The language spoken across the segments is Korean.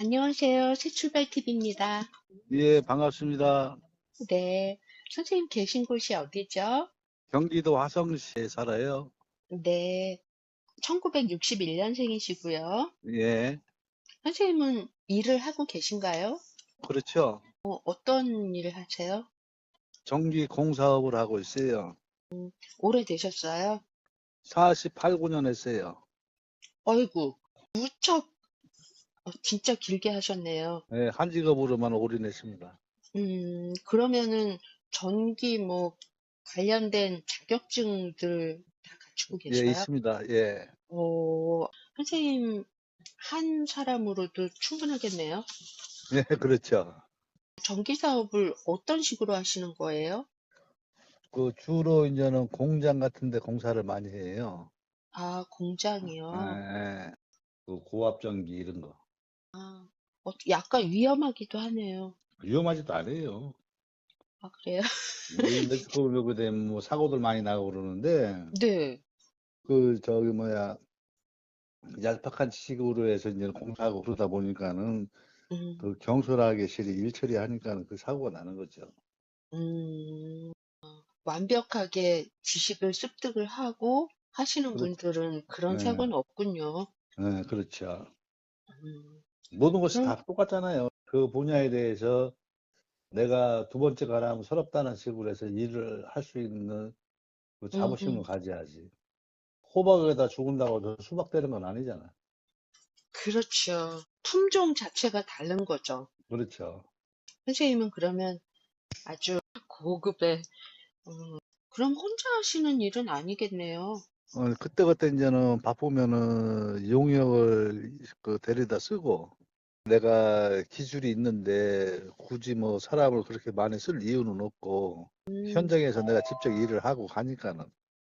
안녕하세요. 새출발TV입니다. 예, 반갑습니다. 네. 선생님 계신 곳이 어디죠? 경기도 화성시에 살아요. 네. 1961년생이시고요. 예, 선생님은 일을 하고 계신가요? 그렇죠. 어떤 일을 하세요? 전기 공사업을 하고 있어요. 오래되셨어요? 48, 9년 했어요. 어이구, 무척, 진짜 길게 하셨네요. 예, 한 직업으로만 올인했습니다. 그러면은 전기 관련된 자격증들 다 갖추고 예, 계셔요? 있습니다. 예, 선생님 한 사람으로도 충분하겠네요. 예, 그렇죠. 전기 사업을 어떤 식으로 하시는 거예요? 주로 이제는 공장 같은 데 공사를 많이 해요. 아, 예, 공장이요? 예. 고압 전기 이런 거. 아, 약간 위험하기도 하네요. 위험하지도 않아요. 아, 그래요? 일렉트로닉 되면 뭐 사고들 많이 나고 그러는데, 네. 얄팍한 지식으로 해서 이제 공사하고 그러다 보니까는 음, 그 경솔하게 실이 일 처리하니까 그 사고가 나는 거죠. 음, 완벽하게 지식을 습득을 하고 하시는 그렇죠. 분들은 그런 예, 사고는 없군요. 예, 그렇죠. 음, 모든 것이 그럼, 다 똑같잖아요. 그 분야에 대해서 내가 두 번째 가라면 서럽다는 식으로 해서 일을 할 수 있는 그 음, 자부심을 음, 가져야지. 호박에다 죽은다고 저 수박 되는 건 아니잖아. 그렇죠. 품종 자체가 다른 거죠. 그렇죠. 선생님은 그러면 아주 고급의, 그럼 혼자 하시는 일은 아니겠네요. 그때그때 이제는 바쁘면은 용역을 데려다 쓰고 내가 기술이 있는데 굳이 뭐 사람을 그렇게 많이 쓸 이유는 없고 현장에서 내가 직접 일을 하고 가니까는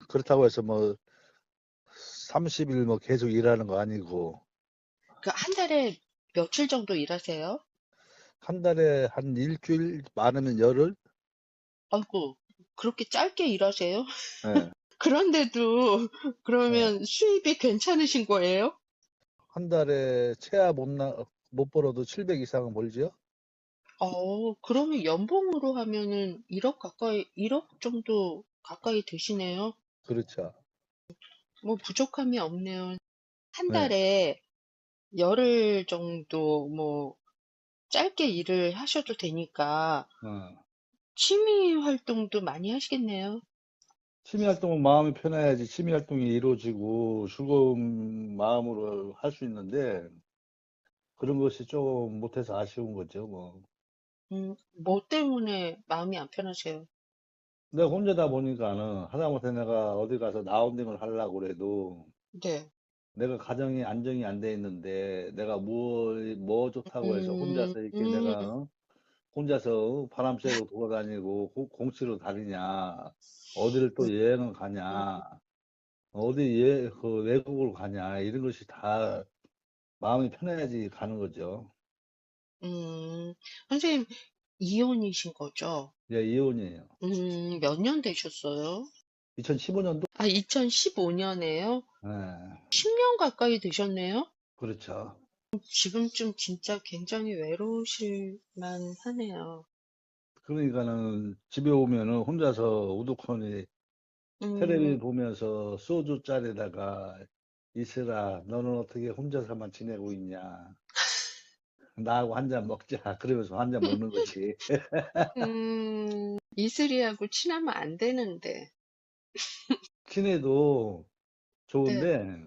그렇다고 해서 뭐 30일 뭐 계속 일하는 거 아니고 그 한 달에 며칠 정도 일하세요? 한 달에 한 일주일 많으면 열흘. 아이고, 그렇게 짧게 일하세요? 예, 그런데도 예. 그러면 수입이 괜찮으신 거예요? 한 달에 최하 못 벌어도 700 이상은 벌지요. 그러면 연봉으로 하면은 1억 가까이, 1억 정도 가까이 되시네요. 그렇죠. 뭐 부족함이 없네요. 한 네. 달에 열흘 정도 짧게 일을 하셔도 되니까 어. 취미 활동도 많이 하시겠네요. 취미 활동은 마음이 편해야지 취미 활동이 이루어지고 즐거운 마음으로 할 수 있는데 그런 것이 좀 못해서 아쉬운 거죠, 뭐. 뭐 때문에 마음이 안 편하세요? 내가 혼자다 보니까는 하다못해 내가 어디 가서 라운딩을 하려고 그래도 네. 내가 가정이 안정이 안 돼 있는데 내가 뭐 좋다고 해서 음, 혼자서 이렇게 음, 내가 혼자서 바람 쐬고 돌아다니고 공치로 다니냐 어디를 또 여행을 가냐 외국을 가냐 이런 것이 다 마음이 편해야지 가는 거죠. 음, 선생님, 이혼이신 거죠? 예, 이혼이에요. 몇 년 되셨어요? 2015년도? 아, 2015년에요? 예, 10년 가까이 되셨네요? 그렇죠. 지금쯤 진짜 굉장히 외로우실 만하네요. 그러니까는 집에 오면은 혼자서 우두커니 텔레비 음, 보면서 소주 잔에다가 이슬아, 너는 어떻게 혼자서만 지내고 있냐? 나하고 한 잔 먹자. 그러면서 한 잔 먹는 거지. 이슬이하고 친하면 안 되는데. 친해도 네. 좋은데,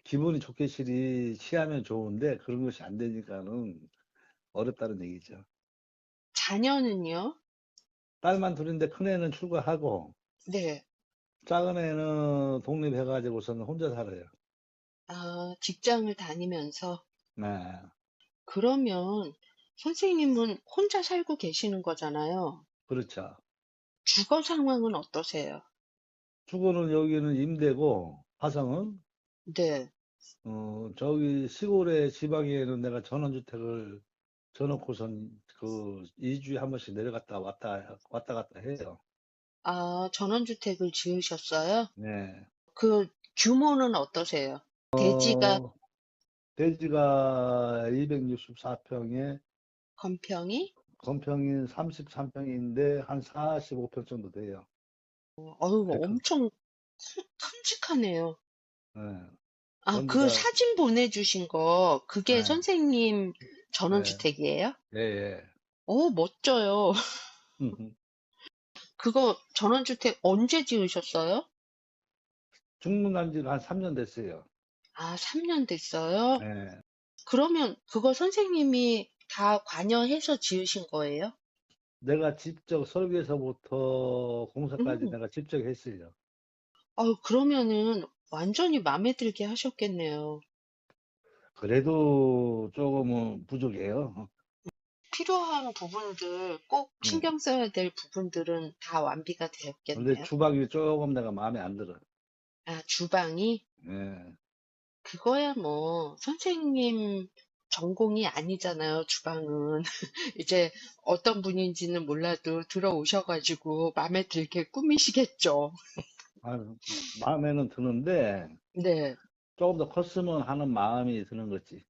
기분이 좋게 취하면 좋은데, 그런 것이 안 되니까는 어렵다는 얘기죠. 자녀는요? 딸만 둘인데 큰애는 출가하고, 네. 작은 애는 독립해가지고서는 혼자 살아요. 아, 직장을 다니면서. 네, 그러면 선생님은 혼자 살고 계시는 거잖아요. 그렇죠. 주거 상황은 어떠세요? 주거는 여기는 임대고, 화성은 네. 저기 시골의 지방에는 내가 전원주택을 져놓고선 2주에 한 번씩 내려갔다 왔다 갔다 해요. 아, 전원주택을 지으셨어요? 네. 그 규모는 어떠세요? 대지가, 대지가 264평에 건평이? 건평이 33평인데 한 45평 정도 돼요. 어휴, 그, 그, 엄청 큼직하네요. 예. 아, 전부 그 다, 사진 보내주신 거, 그게 예, 선생님 예, 전원주택이에요? 예, 예. 멋져요. 그거 전원주택 언제 지으셨어요? 중문한 지가 한 3년 됐어요. 아, 3년 됐어요? 예. 그러면 그거 선생님이 다 관여해서 지으신 거예요? 내가 직접 설계서부터 공사까지 음, 내가 직접 했어요. 그러면은 완전히 마음에 들게 하셨겠네요. 그래도 조금은 부족해요. 필요한 부분들, 꼭 예. 신경 써야 될 부분들은 다 완비가 근데 되었겠네요. 주방이 조금 내가 마음에 안 들어. 아, 주방이? 예. 그거야 뭐, 선생님 전공이 아니잖아요, 주방은. 이제 어떤 분인지는 몰라도 들어오셔가지고 마음에 들게 꾸미시겠죠. 아, 마음에는 드는데 네. 조금 더 컸으면 하는 마음이 드는 거지.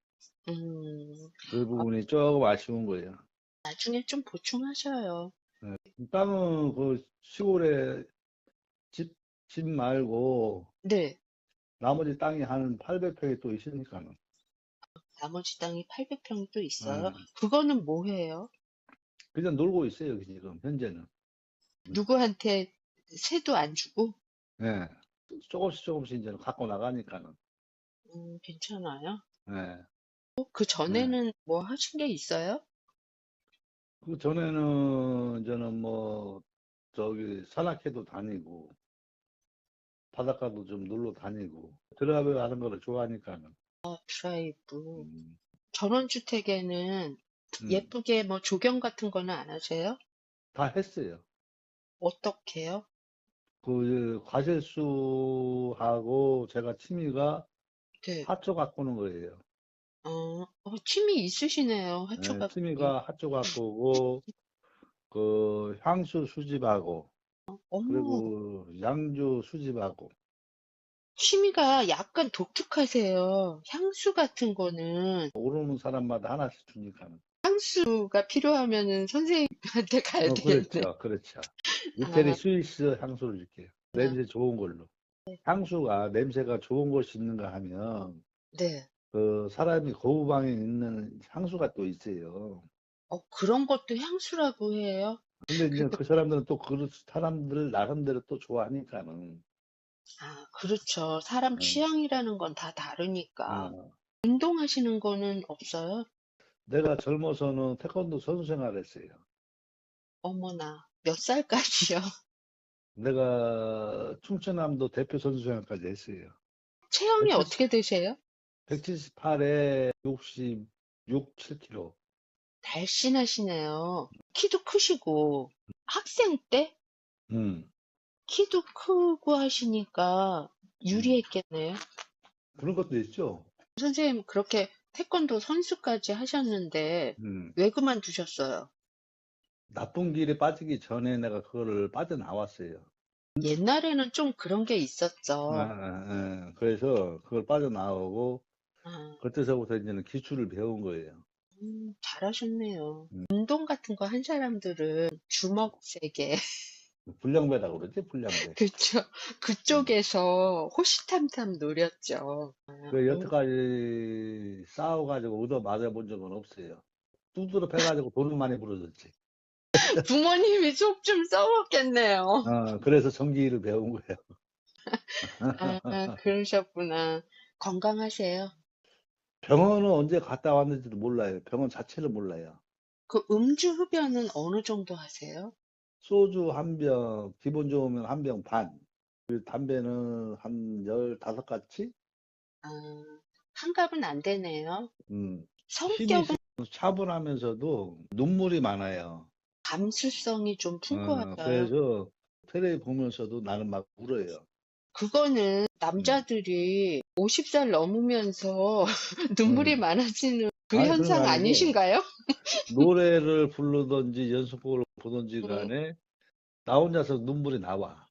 음, 그 어, 부분이 조금 아쉬운 거예요. 나중에 좀 보충하셔요. 예. 땅은 그 시골에 집, 집 말고 네. 나머지 땅이 한 800평이 또 있으니까는. 나머지 땅이 800평 또 있어요. 예. 그거는 뭐 해요? 그냥 놀고 있어요, 지금, 현재는. 누구한테 세도 안 주고? 예. 조금씩 조금씩 이제 갖고 나가니까는. 괜찮아요. 예. 그 예. 전에는 뭐 하신 게 있어요? 그 전에는 저는 뭐, 저기, 산악회도 다니고, 바닷가도 좀 놀러 다니고, 드라이브 하는 거를 좋아하니까는. 드라이브. 음, 전원주택에는 음, 예쁘게 뭐 조경 같은 거는 안 하세요? 다 했어요. 어떻게 해요? 그, 과실수하고 제가 취미가 네. 화초 가꾸는 거예요. 취미 있으시네요. 예, 하초가꾸기. 취미가 화초 가꾸고, 그, 향수 수집하고, 어머, 그리고 양주 수집하고, 취미가 약간 독특하세요. 향수 같은 거는 오르는 사람마다 하나씩 주니까는. 향수가 필요하면은 선생님한테 가야 되겠네. 그렇죠. 그렇죠. 이태리 아, 스위스 향수를 줄게요. 아, 냄새 좋은 걸로. 향수가 냄새가 좋은 것이 있는가 하면 네. 그 사람이 거부방에 있는 향수가 또 있어요. 그런 것도 향수라고 해요? 근데 이제 그게, 그 사람들은 또 그 사람들 나름대로 또 좋아하니까는. 그렇죠. 사람 어, 취향이라는 건 다 다르니까. 어. 운동하시는 거는 없어요? 내가 젊어서는 태권도 선수 생활했어요. 어머나, 몇 살까지요? 내가 충청남도 대표 선수 생활까지 했어요. 체형이 170, 어떻게 되세요? 178에 66, 7kg. 날씬하시네요. 키도 크시고, 학생 때 음, 키도 크고 하시니까 음. 유리했겠네요. 그런 것도 있죠. 선생님, 그렇게 태권도 선수까지 하셨는데, 음. 왜 그만두셨어요? 나쁜 길에 빠지기 전에 내가 그거를 빠져나왔어요. 옛날에는 좀 그런 게 있었죠. 그래서 그걸 빠져나오고, 아, 그때서부터 이제는 기술을 배운 거예요. 잘하셨네요. 음, 운동 같은 거 한 사람들은 주먹 세게, 불량배라고 그러지, 불량배. 그쵸? 음. 그쪽에서 호시탐탐 노렸죠. 그 여태까지 싸워가지고 얻어 맞아본 적은 없어요. 두드러 패가지고 돈을 많이 벌어졌지. 부모님이 속 좀 썩었겠네요. 그래서 전기를 배운 거예요. 아, 그러셨구나. 건강하세요. 병원은 언제 갔다 왔는지도 몰라요. 병원 자체를 몰라요. 그 음주 흡연은 어느 정도 하세요? 소주 한 병, 기분 좋으면 한 병 반. 그 담배는 한 15가치? 아, 한갑은 안 되네요. 음, 힘이 성격은 있어 차분하면서도 눈물이 많아요. 감수성이 좀 풍부하셔요. 그래서 테레비 보면서도 나는 막 울어요. 그거는 음, 남자들이 50살 넘으면서 눈물이 음. 많아지는 그 아니, 그런 거 현상 아니고, 아니신가요? 노래를 부르든지 연습곡을 보든지 음, 간에 나 혼자서 눈물이 나와.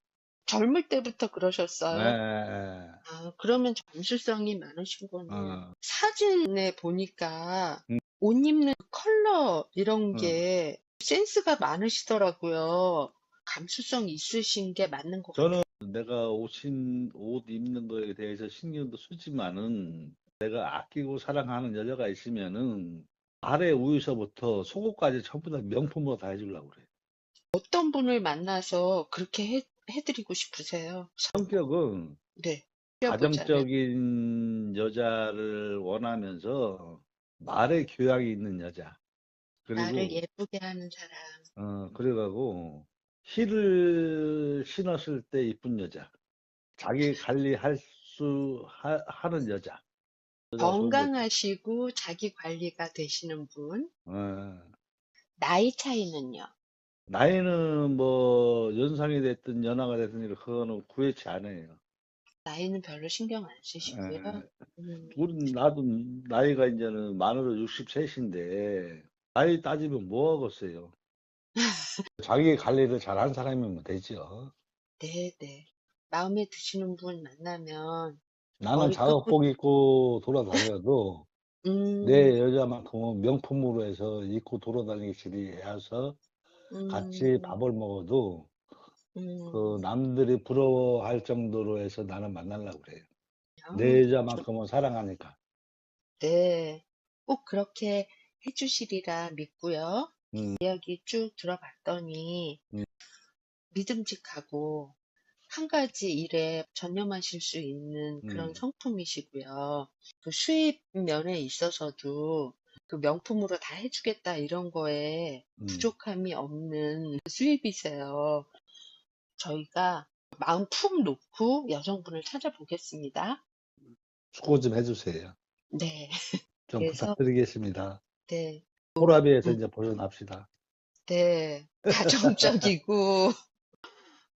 젊을 때부터 예, 그러셨어요? 예, 아, 그러면 감수성이 많으신 예. 거네요. 사진에 보니까 음, 옷 입는 컬러 이런 어. 게 센스가 많으시더라고요. 감수성 있으신 게 맞는 것 같아요. 저는 내가 옷 입는 거에 대해서 신경도 쓰지만은 내가 아끼고 사랑하는 여자가 있으면은 아래 위에서부터 속옷까지 전부 다 명품으로 다 해주려고 그래. 어떤 분을 만나서 그렇게 해드리고 싶으세요? 성격은 네. 보자면 가정적인 여자를 원하면서 말에 교양이 있는 여자. 나를 그리고 예쁘게 하는 사람. 그래가고 힐을 신었을 때 이쁜 여자. 자기 관리할 하는 여자. 여자 좋은 거지. 건강하시고 자기 관리가 되시는 분. 어, 나이 차이는요? 나이는 뭐 연상이 됐든 연하가 됐든 그거는 구애치 않아요. 나이는 별로 신경 안 쓰시고요. 예, 음, 나도 나이가 이제는 만으로 63인데 나이 따지면 뭐 하겠어요. 자기 관리를 잘한 사람이면 되죠. 네네. 마음에 드시는 분 만나면 나는 머리끝부터, 작업복 입고 돌아다녀도 음, 내 여자만큼은 명품으로 해서 입고 돌아다니기 해서 같이 음, 밥을 먹어도 그 음, 남들이 부러워할 정도로 해서 나는 만나려고 그래요. 내 요. 여자만큼은 사랑하니까. 네. 꼭 그렇게 해주시리라 믿고요. 음, 이야기 쭉 들어봤더니 음, 믿음직하고 한 가지 일에 전념하실 수 있는 그런 음, 성품이시고요. 그 수입 면에 있어서도 그 명품으로 다 해주겠다 이런 거에 음. 부족함이 없는 수입이세요. 저희가 마음 푹 놓고 여성분을 찾아보겠습니다. 수고 좀 해주세요. 네. 좀 그래서, 부탁드리겠습니다. 네. 호라비에서 음, 이제 벗어납시다. 네. 가정적이고,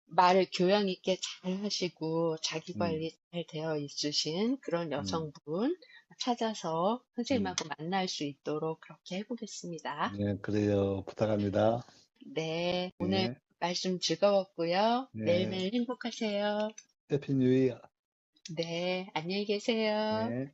말을 교양 있게 잘 하시고, 자기 음, 관리 잘 되어 있으신 그런 음, 여성분 찾아서 음. 선생님하고 만날 수 있도록 그렇게 해보겠습니다. 네, 그래요. 부탁합니다. 네. 오늘 네, 말씀 즐거웠고요. 네. 매일매일 행복하세요. 해피 뉴 이어. 네. 안녕히 계세요. 네.